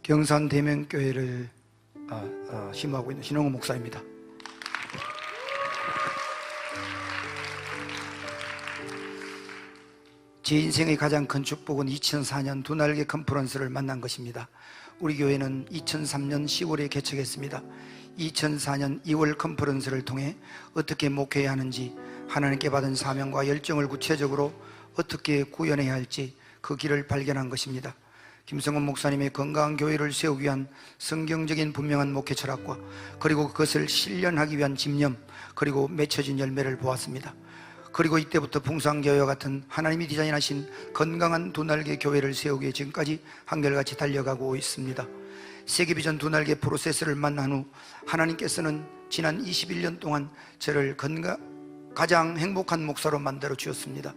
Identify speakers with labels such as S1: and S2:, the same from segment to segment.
S1: 경산 대면교회를 심호하고 있는 신홍호 목사입니다. 제 인생의 가장 큰 축복은 2004년 두 날개 컨퍼런스를 만난 것입니다. 우리 교회는 2003년 10월에 개척했습니다. 2004년 2월 컨퍼런스를 통해 어떻게 목회해야 하는지, 하나님께 받은 사명과 열정을 구체적으로 어떻게 구현해야 할지 그 길을 발견한 것입니다. 김성훈 목사님의 건강한 교회를 세우기 위한 성경적인 분명한 목회 철학과, 그리고 그것을 실현하기 위한 집념, 그리고 맺혀진 열매를 보았습니다. 그리고 이때부터 풍성교회와 같은 하나님이 디자인하신 건강한 두 날개 교회를 세우기 위해 지금까지 한결같이 달려가고 있습니다. 세계비전 두 날개 프로세스를 만난 후 하나님께서는 지난 21년 동안 저를 가장 행복한 목사로 만들어 주셨습니다.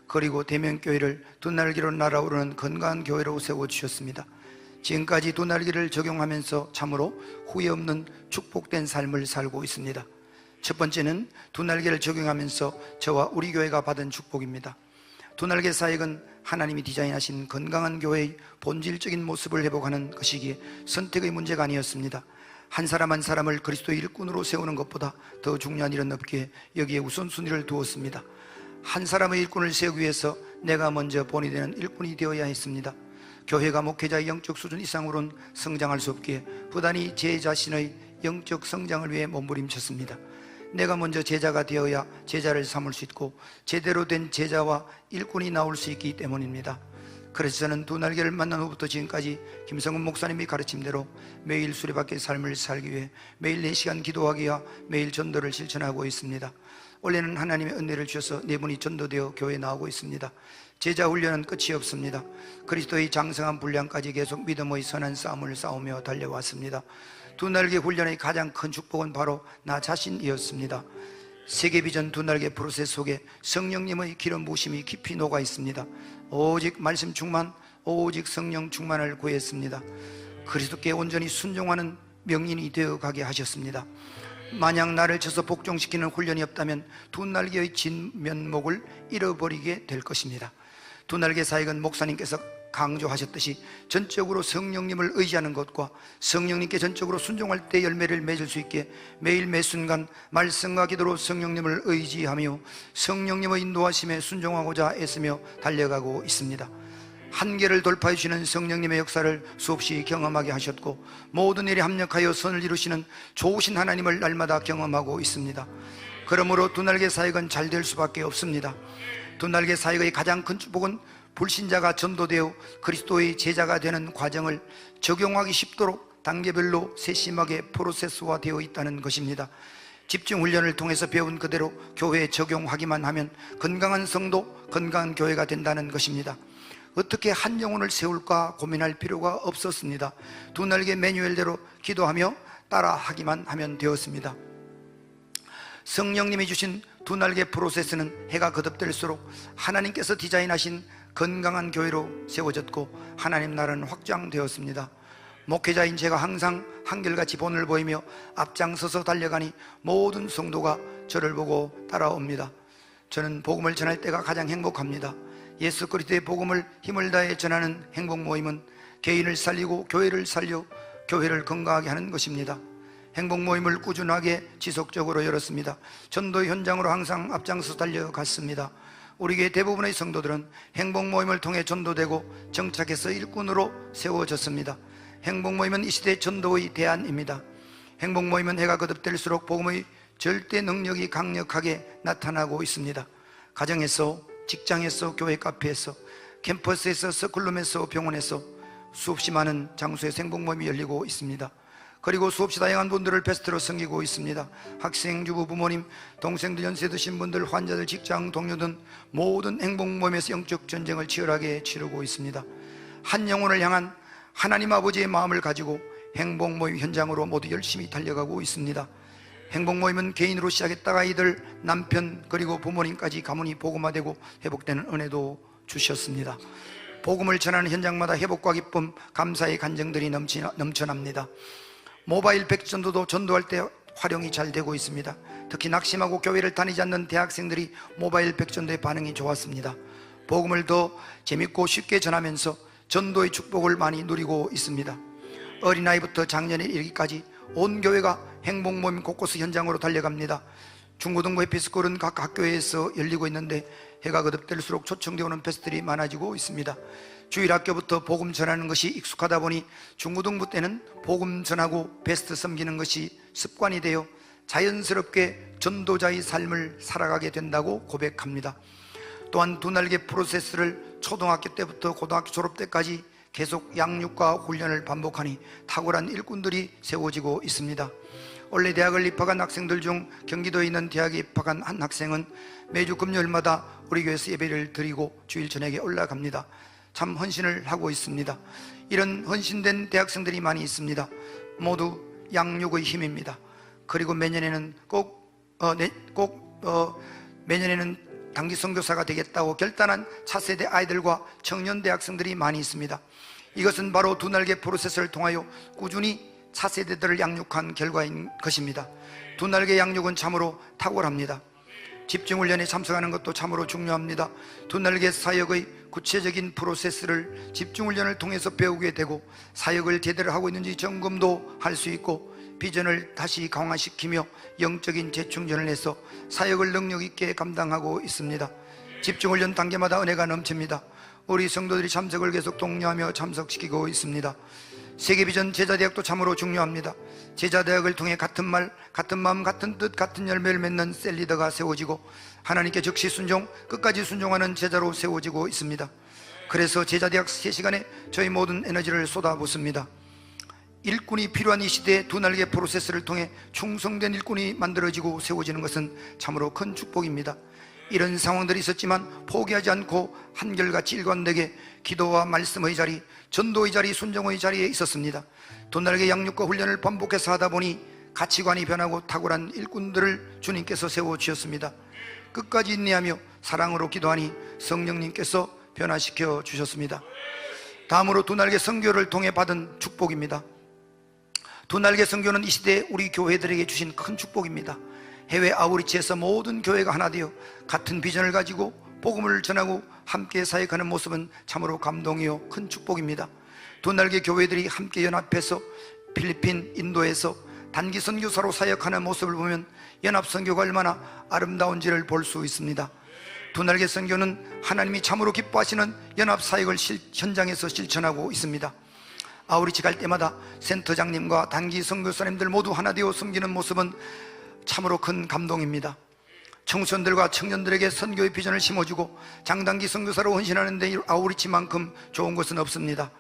S1: 그리고 대면교회를 두 날개로 날아오르는 건강한 교회로 세워주셨습니다. 지금까지 두 날개를 적용하면서 참으로 후회 없는 축복된 삶을 살고 있습니다. 첫 번째는 두 날개를 적용하면서 저와 우리 교회가 받은 축복입니다. 두 날개 사역은 하나님이 디자인하신 건강한 교회의 본질적인 모습을 회복하는 것이기에 선택의 문제가 아니었습니다. 한 사람 한 사람을 그리스도의 일꾼으로 세우는 것보다 더 중요한 일은 없기에 여기에 우선순위를 두었습니다. 한 사람의 일꾼을 세우기 위해서 내가 먼저 본이 되는 일꾼이 되어야 했습니다. 교회가 목회자의 영적 수준 이상으로는 성장할 수 없기에 부단히 제 자신의 영적 성장을 위해 몸부림쳤습니다. 내가 먼저 제자가 되어야 제자를 삼을 수 있고 제대로 된 제자와 일꾼이 나올 수 있기 때문입니다. 그래서 저는 두 날개를 만난 후부터 지금까지 김성훈 목사님이 가르침대로 매일 수레바퀴 삶을 살기 위해 매일 4시간 기도하기와 매일 전도를 실천하고 있습니다. 올해는 하나님의 은혜를 주셔서 4분이 전도되어 교회에 나오고 있습니다. 제자 훈련은 끝이 없습니다. 그리스도의 장성한 분량까지 계속 믿음의 선한 싸움을 싸우며 달려왔습니다. 두 날개 훈련의 가장 큰 축복은 바로 나 자신이었습니다. 세계비전 두 날개 프로세스 속에 성령님의 기름 부으심이 깊이 녹아 있습니다. 오직 말씀 충만, 오직 성령 충만을 구했습니다. 그리스도께 온전히 순종하는 명인이 되어가게 하셨습니다. 만약 나를 쳐서 복종시키는 훈련이 없다면 두 날개의 진면목을 잃어버리게 될 것입니다. 두 날개 사역은 목사님께서 강조하셨듯이 전적으로 성령님을 의지하는 것과 성령님께 전적으로 순종할 때 열매를 맺을 수 있게 매일 매순간 말씀과 기도로 성령님을 의지하며 성령님의 인도하심에 순종하고자 애쓰며 달려가고 있습니다. 한계를 돌파해 주시는 성령님의 역사를 수없이 경험하게 하셨고 모든 일에 합력하여 선을 이루시는 좋으신 하나님을 날마다 경험하고 있습니다. 그러므로 두 날개 사역은 잘 될 수밖에 없습니다. 두 날개 사역의 가장 큰 축복은 불신자가 전도되어 그리스도의 제자가 되는 과정을 적용하기 쉽도록 단계별로 세심하게 프로세스화 되어 있다는 것입니다. 집중 훈련을 통해서 배운 그대로 교회에 적용하기만 하면 건강한 성도, 건강한 교회가 된다는 것입니다. 어떻게 한 영혼을 세울까 고민할 필요가 없었습니다. 두 날개 매뉴얼대로 기도하며 따라하기만 하면 되었습니다. 성령님이 주신 두 날개 프로세스는 해가 거듭될수록 하나님께서 디자인하신 건강한 교회로 세워졌고 하나님 나라는 확장되었습니다. 목회자인 제가 항상 한결같이 본을 보이며 앞장서서 달려가니 모든 성도가 저를 보고 따라옵니다. 저는 복음을 전할 때가 가장 행복합니다. 예수 그리스도의 복음을 힘을 다해 전하는 행복 모임은 개인을 살리고 교회를 살려 교회를 건강하게 하는 것입니다. 행복 모임을 꾸준하게 지속적으로 열었습니다. 전도 현장으로 항상 앞장서 달려갔습니다. 우리 교회 대부분의 성도들은 행복 모임을 통해 전도되고 정착해서 일꾼으로 세워졌습니다. 행복 모임은 이 시대의 전도의 대안입니다. 행복 모임은 해가 거듭될수록 복음의 절대 능력이 강력하게 나타나고 있습니다. 가정에서, 직장에서, 교회 카페에서, 캠퍼스에서, 서클룸에서, 병원에서 수없이 많은 장소에서 행복 모임이 열리고 있습니다. 그리고 수없이 다양한 분들을 베스트로 섬기고 있습니다. 학생, 주부, 부모님, 동생들, 연세 드신 분들, 환자들, 직장 동료 등 모든 행복 모임에서 영적 전쟁을 치열하게 치르고 있습니다. 한 영혼을 향한 하나님 아버지의 마음을 가지고 행복 모임 현장으로 모두 열심히 달려가고 있습니다. 행복 모임은 개인으로 시작했다가 아이들, 남편, 그리고 부모님까지 가문이 복음화되고 회복되는 은혜도 주셨습니다. 복음을 전하는 현장마다 회복과 기쁨, 감사의 간정들이 넘쳐납니다. 모바일 백전도도 전도할 때 활용이 잘 되고 있습니다. 특히 낙심하고 교회를 다니지 않는 대학생들이 모바일 백전도의 반응이 좋았습니다. 복음을 더 재밌고 쉽게 전하면서 전도의 축복을 많이 누리고 있습니다. 어린아이부터 장년에 이르기까지 온 교회가 행복 모임 곳곳 현장으로 달려갑니다. 중고등부 에피스쿨은 각 학교에서 열리고 있는데 해가 거듭될수록 초청되어 오는 패스들이 많아지고 있습니다. 주일학교부터 복음 전하는 것이 익숙하다 보니 중고등부 때는 복음 전하고 베스트 섬기는 것이 습관이 되어 자연스럽게 전도자의 삶을 살아가게 된다고 고백합니다. 또한 두 날개 프로세스를 초등학교 때부터 고등학교 졸업 때까지 계속 양육과 훈련을 반복하니 탁월한 일꾼들이 세워지고 있습니다. 원래 대학을 입학한 학생들 중 경기도에 있는 대학에 입학한 한 학생은 매주 금요일마다 우리 교회에서 예배를 드리고 주일 저녁에 올라갑니다. 참 헌신을 하고 있습니다. 이런 헌신된 대학생들이 많이 있습니다. 모두 양육의 힘입니다. 그리고 매년에는 매년에는 단기 선교사가 되겠다고 결단한 차세대 아이들과 청년 대학생들이 많이 있습니다. 이것은 바로 두 날개 프로세스를 통하여 꾸준히 차세대들을 양육한 결과인 것입니다. 두 날개 양육은 참으로 탁월합니다. 집중훈련에 참석하는 것도 참으로 중요합니다. 두 날개 사역의 구체적인 프로세스를 집중훈련을 통해서 배우게 되고 사역을 제대로 하고 있는지 점검도 할 수 있고 비전을 다시 강화시키며 영적인 재충전을 해서 사역을 능력 있게 감당하고 있습니다. 집중훈련 단계마다 은혜가 넘칩니다. 우리 성도들이 참석을 계속 독려하며 참석시키고 있습니다. 세계비전 제자대학도 참으로 중요합니다. 제자대학을 통해 같은 말, 같은 마음, 같은 뜻, 같은 열매를 맺는 셀리더가 세워지고 하나님께 즉시 순종, 끝까지 순종하는 제자로 세워지고 있습니다. 그래서 제자대학 3시간에 저희 모든 에너지를 쏟아붓습니다. 일꾼이 필요한 이 시대에 두 날개 프로세스를 통해 충성된 일꾼이 만들어지고 세워지는 것은 참으로 큰 축복입니다. 이런 상황들이 있었지만 포기하지 않고 한결같이 일관되게 기도와 말씀의 자리, 전도의 자리, 순종의 자리에 있었습니다. 두 날개 양육과 훈련을 반복해서 하다 보니 가치관이 변하고 탁월한 일꾼들을 주님께서 세워주셨습니다. 끝까지 인내하며 사랑으로 기도하니 성령님께서 변화시켜 주셨습니다. 다음으로 두 날개 선교를 통해 받은 축복입니다. 두 날개 선교는 이 시대에 우리 교회들에게 주신 큰 축복입니다. 해외 아우리치에서 모든 교회가 하나 되어 같은 비전을 가지고 복음을 전하고 함께 사역하는 모습은 참으로 감동이요 큰 축복입니다. 두 날개 교회들이 함께 연합해서 필리핀, 인도에서 단기 선교사로 사역하는 모습을 보면 연합 선교가 얼마나 아름다운지를 볼 수 있습니다. 두 날개 선교는 하나님이 참으로 기뻐하시는 연합 사역을 현장에서 실천하고 있습니다. 아우리치 갈 때마다 센터장님과 단기 선교사님들 모두 하나 되어 섬기는 모습은 참으로 큰 감동입니다. 청소년들과 청년들에게 선교의 비전을 심어주고 장단기 선교사로 헌신하는 데 아우리치만큼 좋은 것은 없습니다.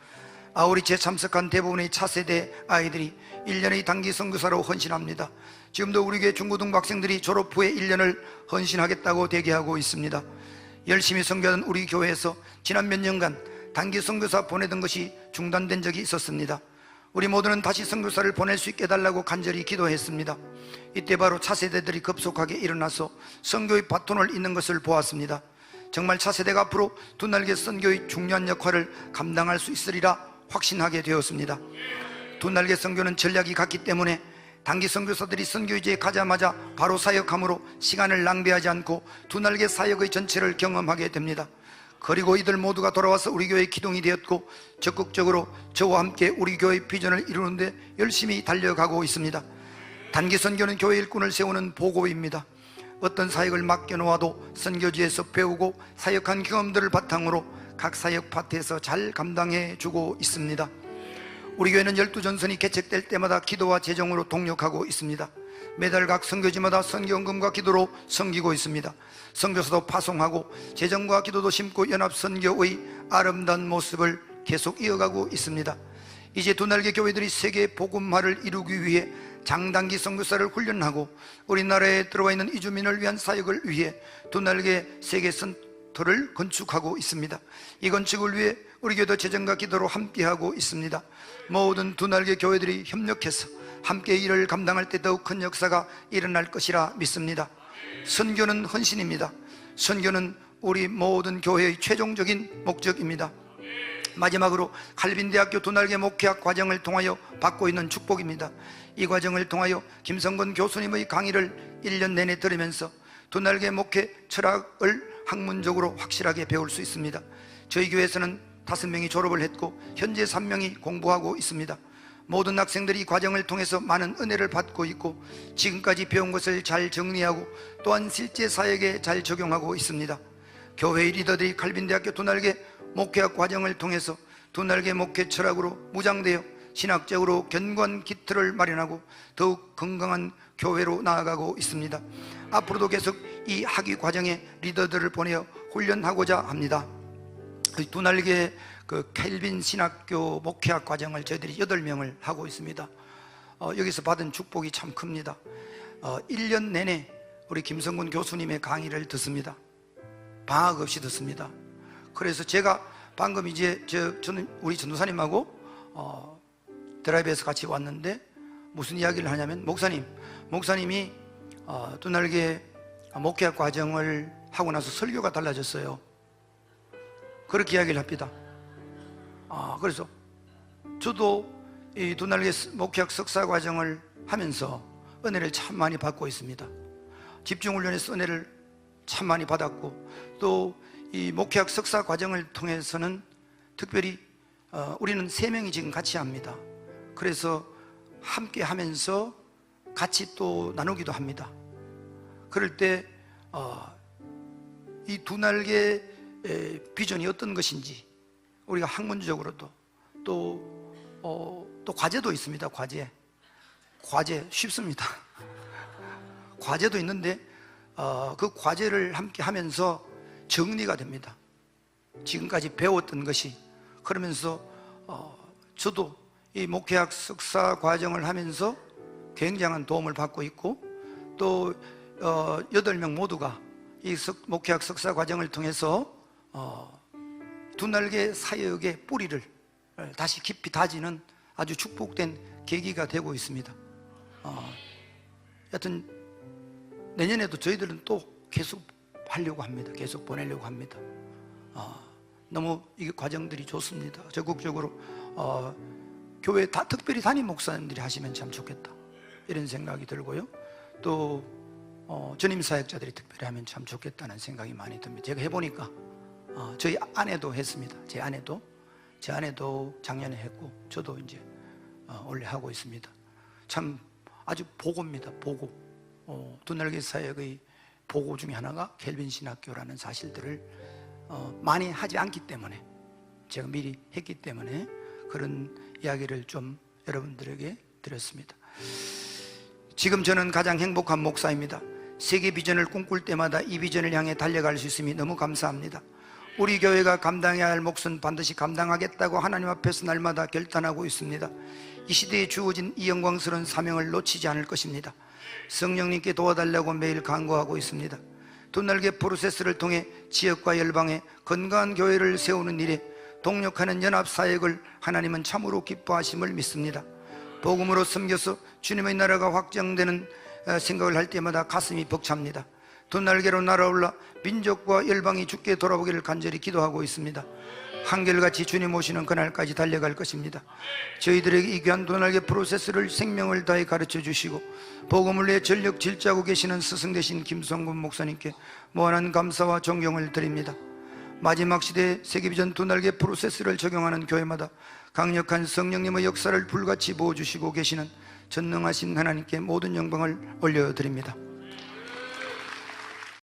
S1: 아우리치에 참석한 대부분의 차세대 아이들이 1년의 단기 선교사로 헌신합니다. 지금도 우리 교회 중고등부 학생들이 졸업 후에 1년을 헌신하겠다고 대기하고 있습니다. 열심히 선교하던 우리 교회에서 지난 몇 년간 단기 선교사 보내던 것이 중단된 적이 있었습니다. 우리 모두는 다시 선교사를 보낼 수 있게 해달라고 간절히 기도했습니다. 이때 바로 차세대들이 급속하게 일어나서 선교의 바톤을 잇는 것을 보았습니다. 정말 차세대가 앞으로 두 날개 선교의 중요한 역할을 감당할 수 있으리라 확신하게 되었습니다. 두 날개 선교는 전략이 같기 때문에 단기 선교사들이 선교지에 가자마자 바로 사역함으로 시간을 낭비하지 않고 두 날개 사역의 전체를 경험하게 됩니다. 그리고 이들 모두가 돌아와서 우리 교회의 기둥이 되었고 적극적으로 저와 함께 우리 교회의 비전을 이루는데 열심히 달려가고 있습니다. 단기 선교는 교회 일꾼을 세우는 보고입니다. 어떤 사역을 맡겨놓아도 선교지에서 배우고 사역한 경험들을 바탕으로 각 사역 파트에서 잘 감당해 주고 있습니다. 우리 교회는 12전선이 개척될 때마다 기도와 재정으로 동력하고 있습니다. 매달 각 선교지마다 선교헌금과 기도로 섬기고 있습니다. 선교사도 파송하고 재정과 기도도 심고 연합선교의 아름다운 모습을 계속 이어가고 있습니다. 이제 두 날개 교회들이 세계 복음화를 이루기 위해 장단기 선교사를 훈련하고 우리나라에 들어와 있는 이주민을 위한 사역을 위해 두 날개 세계 센터를 건축하고 있습니다. 이 건축을 위해 우리 교회도 재정과 기도로 함께하고 있습니다. 모든 두 날개 교회들이 협력해서 함께 일을 감당할 때 더욱 큰 역사가 일어날 것이라 믿습니다. 선교는 헌신입니다. 선교는 우리 모든 교회의 최종적인 목적입니다. 마지막으로 칼빈대학교 두 날개 목회학 과정을 통하여 받고 있는 축복입니다. 이 과정을 통하여 김성건 교수님의 강의를 1년 내내 들으면서 두 날개 목회 철학을 학문적으로 확실하게 배울 수 있습니다. 저희 교회에서는 5명이 졸업을 했고 현재 3명이 공부하고 있습니다. 모든 학생들이 이 과정을 통해서 많은 은혜를 받고 있고 지금까지 배운 것을 잘 정리하고 또한 실제 사역에 잘 적용하고 있습니다. 교회의 리더들이 칼빈대학교 두날개 목회학 과정을 통해서 두날개 목회 철학으로 무장되어 신학적으로 견고한 기틀을 마련하고 더욱 건강한 교회로 나아가고 있습니다. 앞으로도 계속 이 학위 과정에 리더들을 보내어 훈련하고자 합니다. 두날개 켈빈 신학교 목회학 과정을 저희들이 8명을 하고 있습니다. 여기서 받은 축복이 참 큽니다. 1년 내내 우리 김성군 교수님의 강의를 듣습니다. 방학 없이 듣습니다. 그래서 제가 방금 저는 우리 전도사님하고 드라이브에서 같이 왔는데 무슨 이야기를 하냐면 목사님이 두날개 목회학 과정을 하고 나서 설교가 달라졌어요. 그렇게 이야기를 합니다. 그래서 저도 이 두날개 목회학 석사 과정을 하면서 은혜를 참 많이 받고 있습니다. 집중훈련에서 은혜를 참 많이 받았고 또 이 목회학 석사 과정을 통해서는 특별히 우리는 3명이 지금 같이 합니다. 그래서 함께 하면서 같이 또 나누기도 합니다. 그럴 때 이 두날개 비전이 어떤 것인지 우리가 학문적으로도 또 과제도 있습니다. 과제 쉽습니다. 과제도 있는데 그 과제를 함께 하면서 정리가 됩니다. 지금까지 배웠던 것이. 그러면서 저도 이 목회학 석사 과정을 하면서 굉장한 도움을 받고 있고 또 8명 모두가 이 목회학 석사 과정을 통해서 두날개 사역의 뿌리를 다시 깊이 다지는 아주 축복된 계기가 되고 있습니다. 여튼 내년에도 저희들은 또 계속 하려고 합니다. 계속 보내려고 합니다. 너무 이 과정들이 좋습니다. 적극적으로 교회 다 특별히 담임 목사님들이 하시면 참 좋겠다 이런 생각이 들고요. 또 전임 사역자들이 특별히 하면 참 좋겠다는 생각이 많이 듭니다. 제가 해보니까 저희 아내도 했습니다. 제 아내도 작년에 했고 저도 이제 원래 하고 있습니다. 참 아주 보고입니다. 보고. 두날개 사역의 보고 중에 하나가 켈빈 신학교라는 사실들을 많이 하지 않기 때문에 제가 미리 했기 때문에 그런 이야기를 좀 여러분들에게 드렸습니다. 지금 저는 가장 행복한 목사입니다. 세계 비전을 꿈꿀 때마다 이 비전을 향해 달려갈 수 있음이 너무 감사합니다. 우리 교회가 감당해야 할 몫은 반드시 감당하겠다고 하나님 앞에서 날마다 결단하고 있습니다. 이 시대에 주어진 이 영광스러운 사명을 놓치지 않을 것입니다. 성령님께 도와달라고 매일 간구하고 있습니다. 두날개 프로세스를 통해 지역과 열방에 건강한 교회를 세우는 일에 동력하는 연합사역을 하나님은 참으로 기뻐하심을 믿습니다. 복음으로 섬겨서 주님의 나라가 확장되는 생각을 할 때마다 가슴이 벅찹니다. 두날개로 날아올라 민족과 열방이 주께 돌아오기를 간절히 기도하고 있습니다. 한결같이 주님 오시는 그날까지 달려갈 것입니다. 저희들에게 이 귀한 두날개 프로세스를 생명을 다해 가르쳐 주시고 복음을 위해 전력 질주하고 계시는 스승 되신 김성군 목사님께 무한한 감사와 존경을 드립니다. 마지막 시대에 세계비전 두날개 프로세스를 적용하는 교회마다 강력한 성령님의 역사를 불같이 부어주시고 계시는 전능하신 하나님께 모든 영광을 올려드립니다.